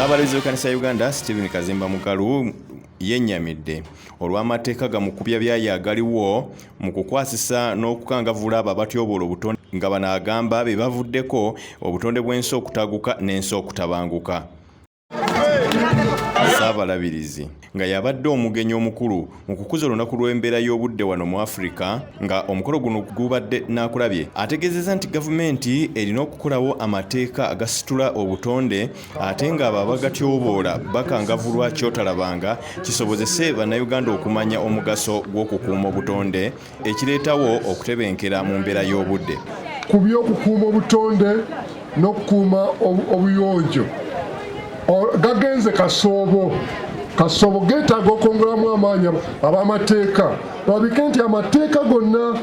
Ssaabalabirizi wekkanisa Uganda Stephen Kaziimba Mugalu yennyamidde olw'amateeka ga mukubya byaayi agaliwo mu kukwasisa n'okukangavula abo abatyoboola obutonde nga bano agamba be bavuddeko obutonde bwensi okutaguka n'ensi okutabanguka. Ssaabalabirizi nga yabadde omugenyi omukulu mu kukuza olunaku lw'embeera y'obudde wano mu Afrika nga omukolo guno gubadde Nakulabye ategeezezza nti gavumenti erina okukolawo amateeka agasitula obutonde ate nga abo abagatyoboola bakangavulwa kyotalabanga kisobozese bannayuganda okumanya omugaso gw'okukuuma obutonde ekireetawo okutebenkera mu mbeera y'obudde. Ku by'okukuuma obutonde n'okukuuma obuyonjo gagenze kasoobo geetaaga okwongeramu amaanyi ab'amateeka balabike nti amateeka gonna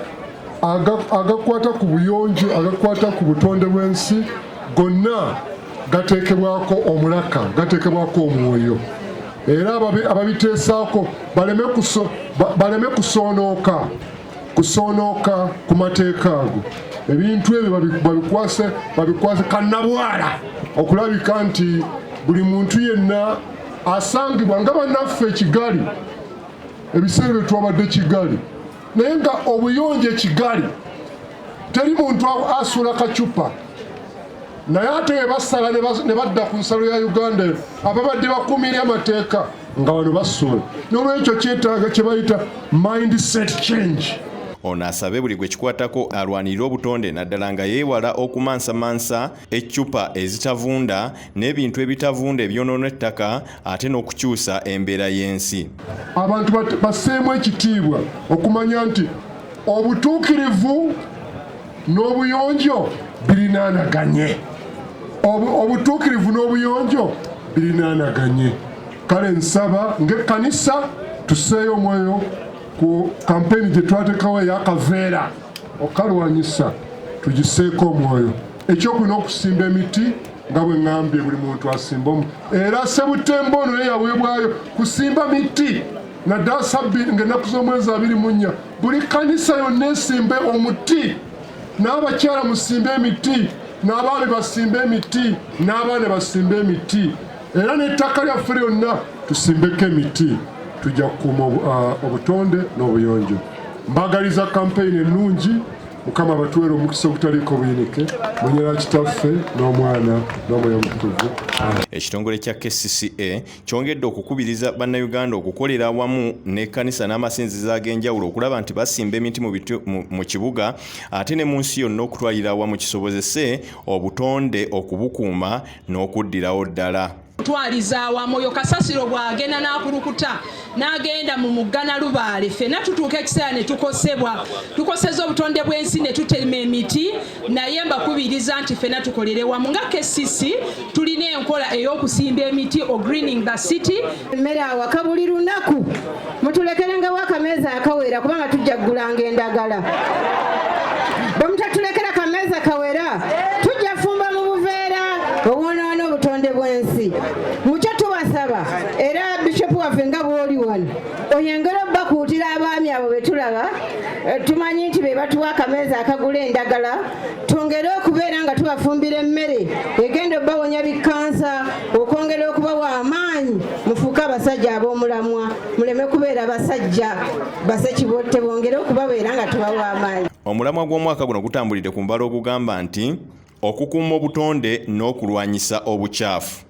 agakwata ku buyonjo agakwata ku butonde bw'ensi gonna gateekebwako omulaka gateekebwako omwoyo era ababiteesaako baleme kusoonooka ku mateeka ago. Ebintu ebyo babikwase kannabwala okulabika nti buli muntu yenna asangibwa nga bannaffe Kigali ebiseera bye twabadde Kigali naye nga obuyonjo Kigali teri muntu asuula kacupa naye ate basala ne badda ku nsalo ya Uganda ababadde bakuumira amateeka nga bano basuula n'olwekyo kyetaaga kye bayita mindset change. Ono asabe buli gwe kikwatako alwanirira obutonde naddala nga yeewala okumansamansa eccupa ezitavunda n'ebintu ebitavunda ebyonoona ettaka ate n'okukyusa embeera y'ensi. Abantu basseemu ekitiibwa okumanya nti obutuukirivu n'obuyonjo birinaanaganye. Obutuukirivu n'obuyonjo birinaanaganye. Kale nsaba ng'ekkanisa tusseeyo omwoyo ku kampeni gye twateekawo ey'akaveera okalwanyisa tugiseeko omwoyo. Ekyokulina okusimba emiti nga bwe ŋŋambye buli muntu asimba omu era Sebutembo ono yaweebwayo kusimba miti naddala sabbiri ng'ennaku z'omwezi 24 buli kkanisa yonna esimbe omuti n'abakyala musimbe emiti n'abaami basimbe emiti n'abaana basimbe emiti era n'ettaka lyaffe lyonna tusimbeko emiti. Tujja kukuuma obutonde n'obuyonjo. Mbagaliza kampeyini ennungi Mukama batuweere omukisa ogutaliiko buyinike munyera kitaffe n'omwana n'omwoyo omutukuvu. Ekitongole kya KCCA kyongedde okukubiriza bannayuganda okukolera awamu n'ekkanisa n'amasinzizo ag'enjawulo okulaba nti basimba emiti mu kibuga ate ne mu nsi yonna okutwalira awamu kisobozese obutonde okubukuuma n'okuddirawo ddala. Twaliza awamu oyo kasasiro bw'agenda n'akulukuta n'agenda mu muggana lubaale ffenna tutuuka ekiseera ne tukoseza obutonde bw'ensi ne tutema emiti naye mbakubiriza nti ffenna tukolere wamu nga KCC tulina enkola ey'okusimba emiti o greening the city. Emmere awaka buli lunaku mutulekerengawo akameeza akawera kubanga tujja kugulanga endagala. Bwe mutatulekera kameeza kawera tujja fumba mu buveera obwonoona obutonde bw'ensi. Mukyo tubasaba era bishopu waffe nga bw'oli wano oyengera obbakuutira abaami abo be tulaba tumanyi nti be batuwa akameeza akagula endagala twongere okubeera nga tubafumbira emmere egenda obbawonya bikansa okwongera okubawa amaanyi mufuuke abasajja ab'omulamwa muleme kubeera basajja basekibotte bongere okubabeera nga tubawa amaanyi. Omulamwa gw'omwaka guno gutambulidde ku mbala ogugamba nti okukuuma obutonde n'okulwanyisa obukyafu.